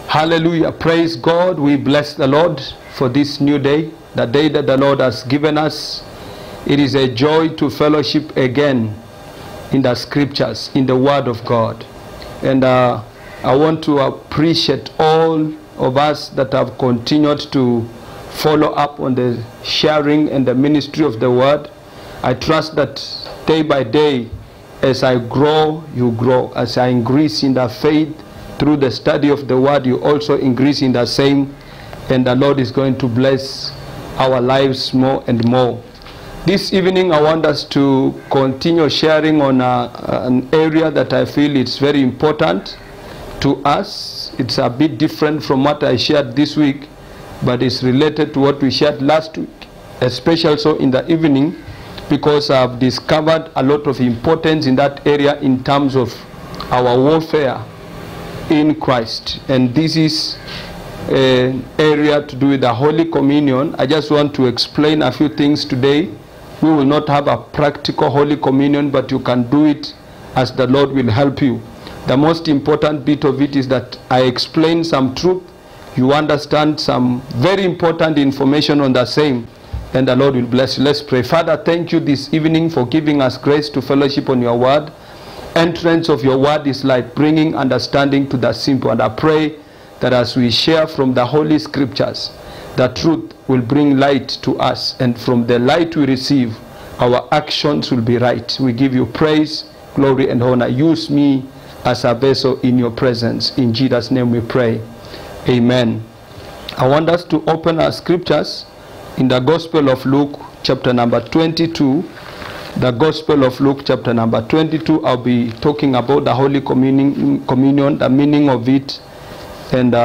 Hallelujah. Praise God. We bless the Lord for this new day, the day that the Lord has given us. It is a joy to fellowship again in the scriptures, in the word of God. And I want to appreciate all of us that have continued to follow up on the sharing and the ministry of the word. I trust that day by day, as I grow, you grow. As I increase in the faith through the study of the word, you also increase in the same. And the Lord is going to bless our lives more and more. This evening, I want us to continue sharing on an area that I feel is very important to us. It's a bit different from what I shared this week, but it's related to what we shared last week, especially so in the evening, because I've discovered a lot of importance in that area in terms of our warfare in Christ. And this is an area to do with the Holy Communion. I just want to explain a few things today. We will not have a practical Holy Communion, but you can do it as the Lord will help you. The most important bit of it is that I explain some truth, you understand some very important information on the same, and the Lord will bless you. Let's pray. Father, thank you this evening for giving us grace to fellowship on your word. Entrance of your word is like bringing understanding to the simple. And I pray that as we share from the Holy Scriptures, the truth will bring light to us. And from the light we receive, our actions will be right. We give you praise, glory, and honor. Use me as a vessel in your presence. In Jesus' name we pray. Amen. I want us to open our scriptures in the Gospel of Luke, chapter number 22. The Gospel of Luke, chapter number 22. I'll be talking about the Holy Communion, the meaning of it, and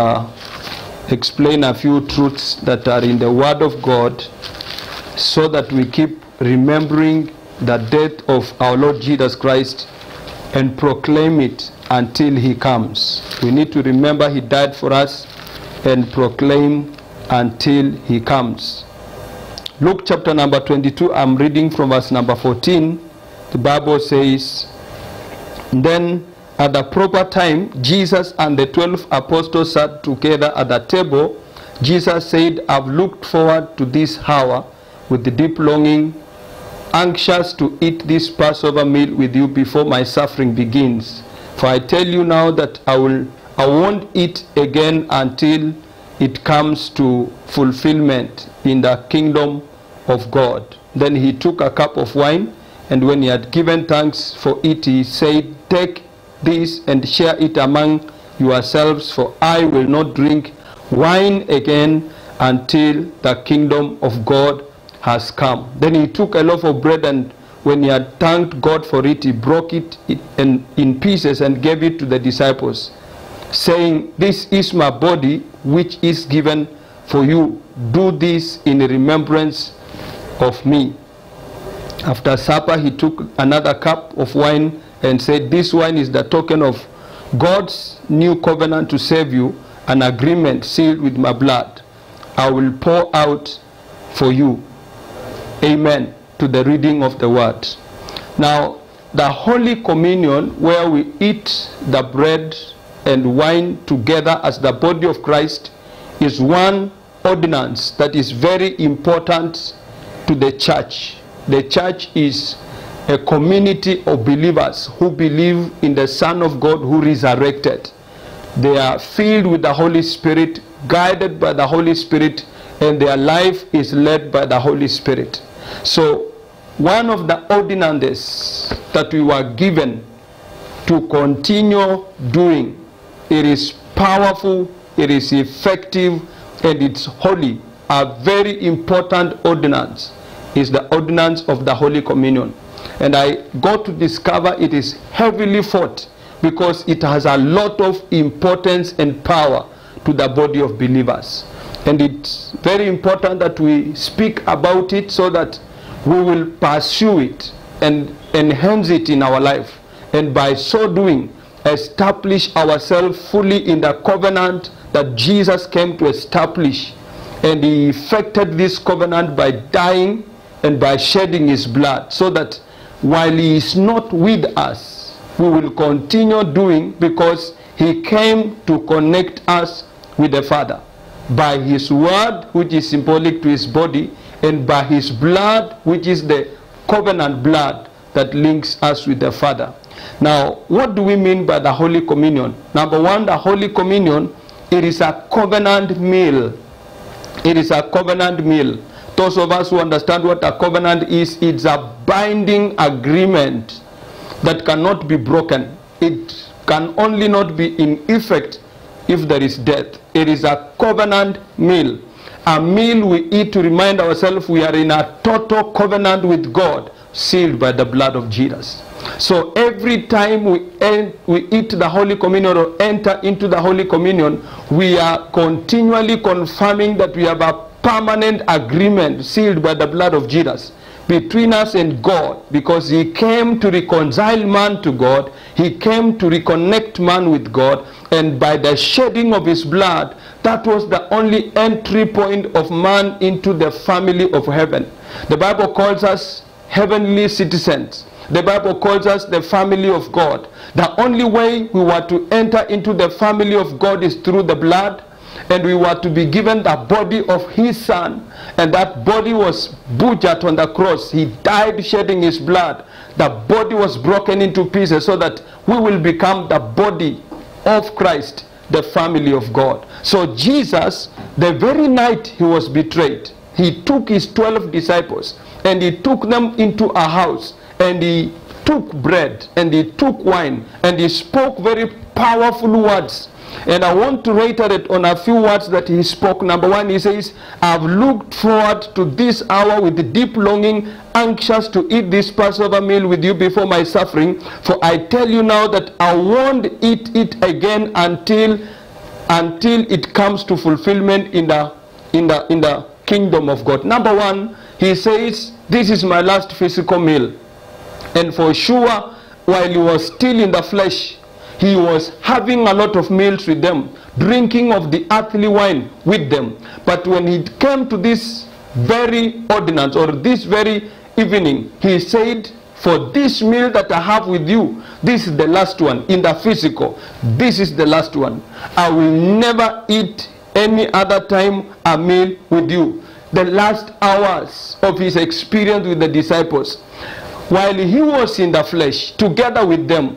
explain a few truths that are in the Word of God, so that we keep remembering the death of our Lord Jesus Christ and proclaim it until he comes. We need to remember he died for us and proclaim until he comes. Luke chapter number 22, I'm reading from verse number 14. The Bible says, "Then at the proper time, Jesus and the 12 apostles sat together at the table. Jesus said, I've looked forward to this hour with the deep longing, anxious to eat this Passover meal with you before my suffering begins. For I tell you now that I won't eat again until it comes to fulfillment in the kingdom of God." Then he took a cup of wine, and when he had given thanks for it, he said, "Take this and share it among yourselves, for I will not drink wine again until the kingdom of God has come." Then he took a loaf of bread, and when he had thanked God for it, he broke it in pieces and gave it to the disciples, saying, "This is my body, which is given for you. Do this in remembrance of me." After supper, he took another cup of wine and said, "This wine is the token of God's new covenant to save you, an agreement sealed with my blood. I will pour out for you." Amen. To the reading of the word. Now, the Holy Communion, where we eat the bread and wine together as the body of Christ, is one ordinance that is very important to the church. The church is a community of believers who believe in the Son of God who resurrected. They are filled with the Holy Spirit, guided by the Holy Spirit, and their life is led by the Holy Spirit. So, one of the ordinances that we were given to continue doing, it is powerful, it is effective, and it's holy. A very important ordinance is the ordinance of the Holy Communion. And I got to discover it is heavily fought because it has a lot of importance and power to the body of believers. And it's very important that we speak about it so that we will pursue it and enhance it in our life. And by so doing, establish ourselves fully in the covenant that Jesus came to establish. And he effected this covenant by dying and by shedding his blood, so that while he is not with us, we will continue doing, because he came to connect us with the Father. By his word, which is symbolic to his body, and by his blood, which is the covenant blood that links us with the Father. Now, what do we mean by the Holy Communion? Number one, the Holy Communion, it is a covenant meal. It is a covenant meal. Those of us who understand what a covenant is, it's a binding agreement that cannot be broken. It can only not be in effect if there is death. It is a covenant meal. A meal we eat to remind ourselves we are in a total covenant with God, sealed by the blood of Jesus. So every time we eat the Holy Communion or enter into the Holy Communion, we are continually confirming that we have a permanent agreement sealed by the blood of Jesus between us and God, because he came to reconcile man to God. He came to reconnect man with God, and by the shedding of his blood, that was the only entry point of man into the family of heaven. The Bible calls us heavenly citizens. The Bible calls us the family of God. The only way we were to enter into the family of God is through the blood, and we were to be given the body of his son, and that body was butchered on the cross. He died shedding his blood. The body was broken into pieces so that we will become the body of Christ, the family of God. So Jesus, the very night he was betrayed, he took his 12 disciples and he took them into a house, and he took bread and he took wine, and he spoke very powerful words. And I want to reiterate on a few words that he spoke. Number one, he says, I've looked forward to this hour with deep longing, anxious to eat this Passover meal with you before my suffering. For I tell you now that I won't eat it again until it comes to fulfillment in the kingdom of God. Number one, he says, this is my last physical meal. And for sure, while he was still in the flesh, he was having a lot of meals with them, drinking of the earthly wine with them. But when he came to this very ordinance, or this very evening, he said, for this meal that I have with you, this is the last one. In the physical, this is the last one. I will never eat any other time a meal with you. The last hours of his experience with the disciples, while he was in the flesh, together with them,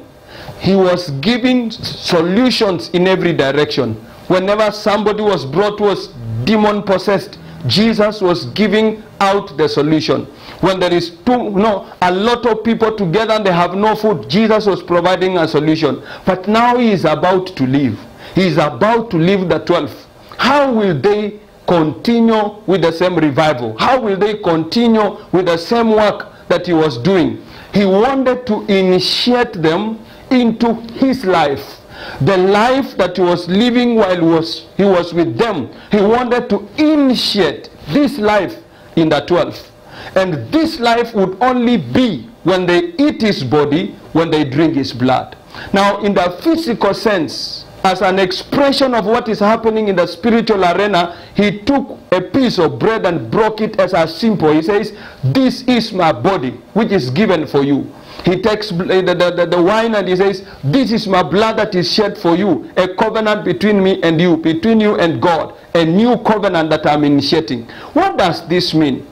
he was giving solutions in every direction. Whenever somebody was brought was demon possessed, Jesus was giving out the solution. When there is a lot of people together and they have no food, Jesus was providing a solution. But now he is about to leave. He is about to leave the 12. How will they continue with the same revival? How will they continue with the same work that he was doing? He wanted to initiate them into his life, the life that he was living while he was with them. He wanted to initiate this life in the 12, and this life would only be when they eat his body, when they drink his blood. Now, in the physical sense, as an expression of what is happening in the spiritual arena, he took a piece of bread and broke it as a symbol. He says, this is my body, which is given for you. He takes the wine and he says, this is my blood that is shed for you. A covenant between me and you, between you and God. A new covenant that I'm initiating. What does this mean?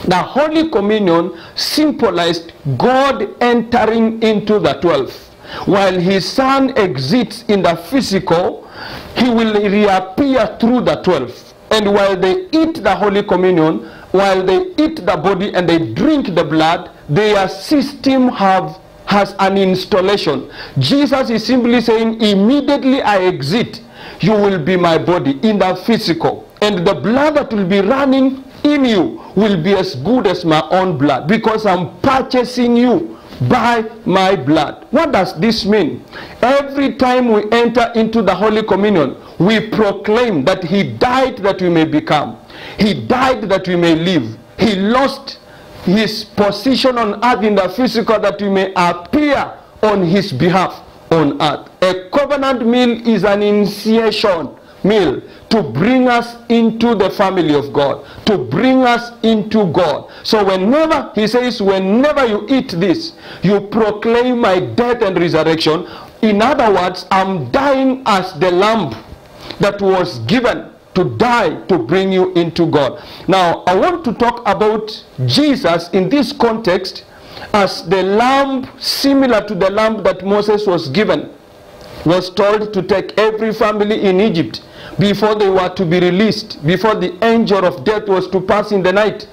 The Holy Communion symbolized God entering into the 12. While his son exits in the physical, he will reappear through the 12. And while they eat the Holy Communion, while they eat the body and they drink the blood, their system has an installation. Jesus is simply saying, immediately I exit, you will be my body in the physical. And the blood that will be running in you will be as good as my own blood, because I'm purchasing you by my blood. What does this mean? Every time we enter into the Holy Communion, we proclaim that he died that we may become. He died that we may live. He lost his position on earth in the physical that we may appear on his behalf on earth. A covenant meal is an initiation meal to bring us into the family of God, to bring us into God. So whenever he says, whenever you eat this, you proclaim my death and resurrection. In other words, I'm dying as the lamb. that was given to die to bring you into God. Now, I want to talk about Jesus in this context as the lamb, similar to the lamb that Moses was given, was told to take every family in Egypt before they were to be released, before the angel of death was to pass in the night.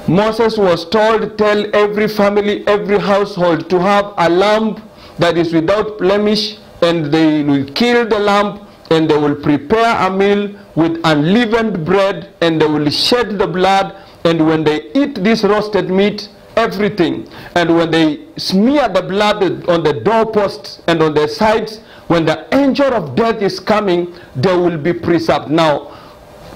Moses was told, tell every family, every household to have a lamb that is without blemish, and they will kill the lamb, and they will prepare a meal with unleavened bread, and they will shed the blood, and when they eat this roasted meat, everything, and when they smear the blood on the doorposts and on the sides, when the angel of death is coming, they will be preserved. Now,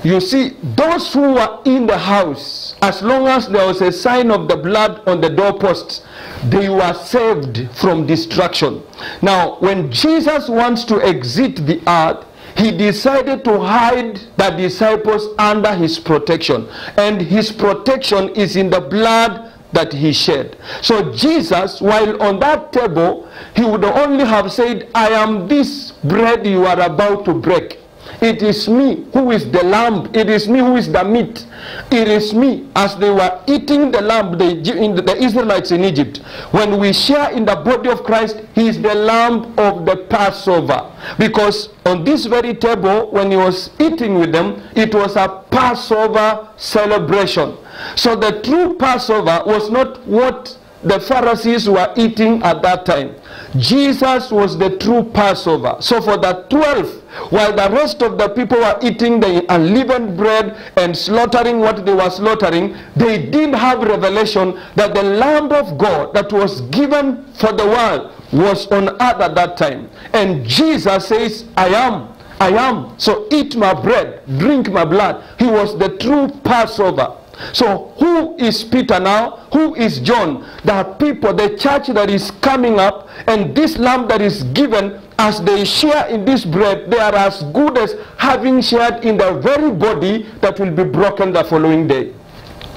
you see, those who were in the house, as long as there was a sign of the blood on the doorposts, they were saved from destruction. Now, when Jesus wants to exit the earth, he decided to hide the disciples under his protection. And his protection is in the blood that he shed. So Jesus, while on that table, he would only have said, I am this bread you are about to break. It is me who is the lamb. It is me who is the meat. It is me. As they were eating the lamb, the Israelites in Egypt, when we share in the body of Christ, he is the lamb of the Passover. Because on this very table, when he was eating with them, it was a Passover celebration. So the true Passover was not what the Pharisees were eating at that time. Jesus was the true Passover. So for the 12, while the rest of the people were eating the unleavened bread and slaughtering what they were slaughtering, they did have revelation that the Lamb of God that was given for the world was on earth at that time. And Jesus says, I am. So eat my bread, drink my blood. He was the true Passover. So who is Peter now? Who is John? The people, the church that is coming up, and this lamb that is given, as they share in this bread, they are as good as having shared in the very body that will be broken the following day.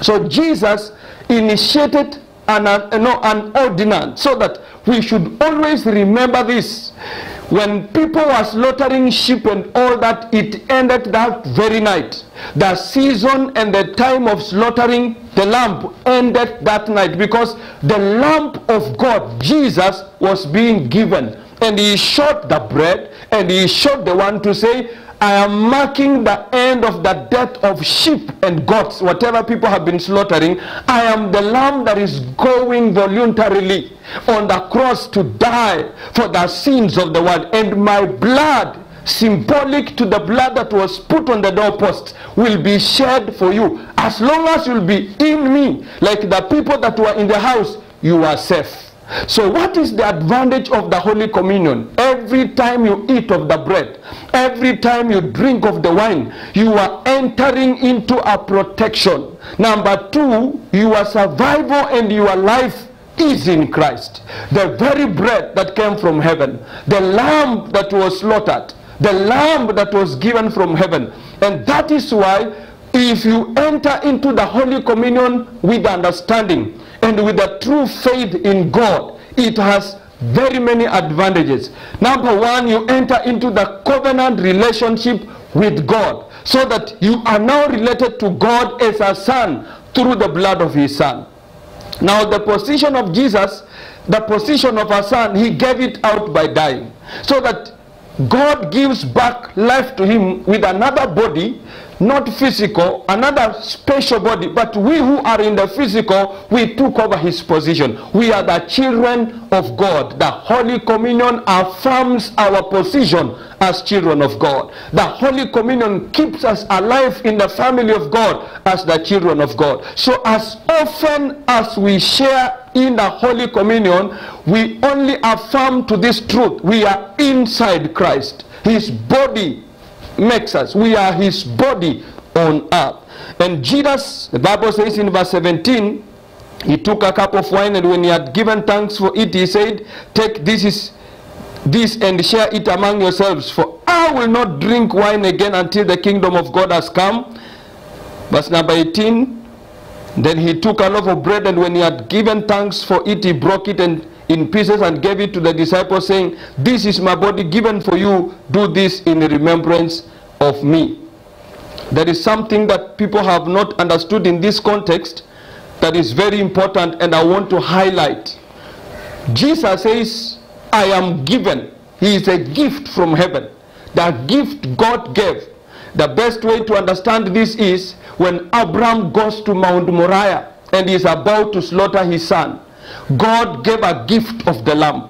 So Jesus initiated an ordinance so that we should always remember this. When people were slaughtering sheep and all that, it ended that very night. The season and the time of slaughtering the lamb ended that night, because the Lamb of God, Jesus, was being given. And he showed the bread, and he showed the one to say, I am marking the end of the death of sheep and goats, whatever people have been slaughtering. I am the lamb that is going voluntarily on the cross to die for the sins of the world. And my blood, symbolic to the blood that was put on the doorpost, will be shed for you. As long as you'll be in me, like the people that were in the house, you are safe. So what is the advantage of the Holy Communion? Every time you eat of the bread, every time you drink of the wine, you are entering into a protection. Number two, your survival and your life is in Christ. The very bread that came from heaven, the lamb that was slaughtered, the lamb that was given from heaven. And that is why if you enter into the Holy Communion with understanding and with a true faith in God, it has very many advantages. Number one, you enter into the covenant relationship with God, so that you are now related to God as a son through the blood of his son. Now the position of Jesus, the position of a son, he gave it out by dying, so that God gives back life to him with another body, not physical, another special body. But we who are in the physical, we took over his position. We are the children of God. The Holy Communion affirms our position as children of God. The Holy Communion keeps us alive in the family of God as the children of God. So as often as we share in the Holy Communion, we only affirm to this truth: we are inside Christ. His body makes us. We are his body on earth. And Jesus, the Bible says in verse 17, he took a cup of wine, and when he had given thanks for it, he said, take this and share it among yourselves, for I will not drink wine again until the kingdom of God has come. Verse number 18, then he took a loaf of bread, and when he had given thanks for it, he broke it in pieces and gave it to the disciples, saying, this is my body given for you. Do this in remembrance of me. There is something that people have not understood in this context that is very important, and I want to highlight. Jesus says, I am given. He is a gift from heaven. The gift God gave. The best way to understand this is when Abraham goes to Mount Moriah and is about to slaughter his son. God gave a gift of the lamb.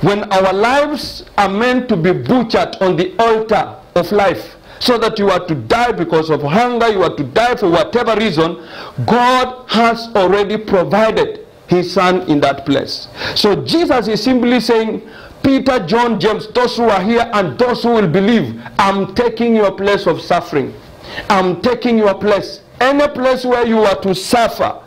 When our lives are meant to be butchered on the altar of life, so that you are to die because of hunger, you are to die for whatever reason, God has already provided his son in that place. So Jesus is simply saying, Peter, John, James, those who are here and those who will believe, I'm taking your place of suffering. I'm taking your place. Any place where you are to suffer,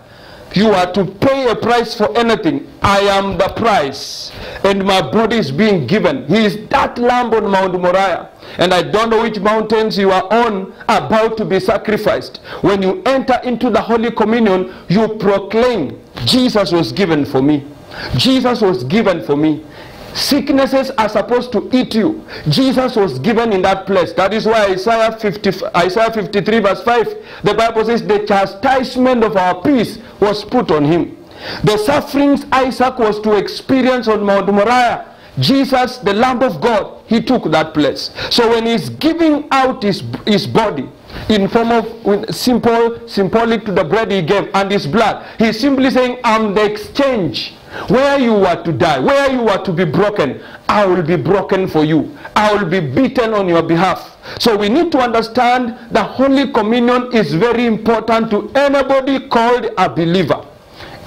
you are to pay a price for anything. I am the price, and my body is being given. He is that lamb on Mount Moriah. And I don't know which mountains you are on, about to be sacrificed. When you enter into the Holy Communion, you proclaim, Jesus was given for me. Jesus was given for me. Sicknesses are supposed to eat you. Jesus was given in that place. That is why Isaiah 53 verse 5, the Bible says, the chastisement of our peace was put on him. The sufferings Isaac was to experience on Mount Moriah, Jesus, the Lamb of God, he took that place. So when he's giving out his body in form of symbolic to the bread he gave and his blood, he's simply saying, I'm the exchange. Where you are to die, where you are to be broken, I will be broken for you. I will be beaten on your behalf. So we need to understand the Holy Communion is very important to anybody called a believer.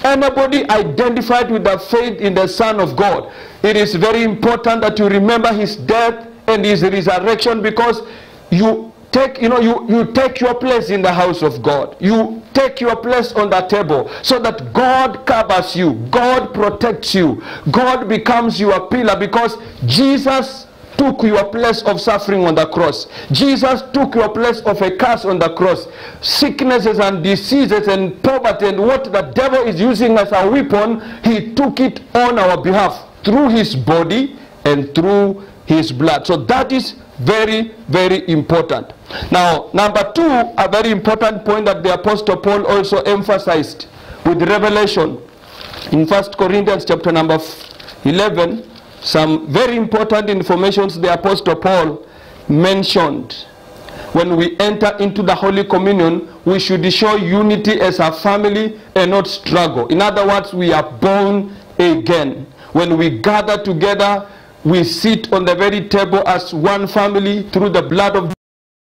Anybody identified with the faith in the Son of God. It is very important that you remember his death and his resurrection, because you take, you take your place in the house of God. You take your place on the table, so that God covers you, God protects you, God becomes your pillar, because Jesus took your place of suffering on the cross. Jesus took your place of a curse on the cross. Sicknesses and diseases and poverty and what the devil is using as a weapon, he took it on our behalf through his body and through his blood. So that is very, very important. Now, number two, a very important point that the Apostle Paul also emphasized with revelation in 1 Corinthians chapter number 11, some very important informations the Apostle Paul mentioned. When we enter into the Holy Communion, we should show unity as a family and not struggle. In other words, we are born again. When we gather together, we sit on the very table as one family through the blood of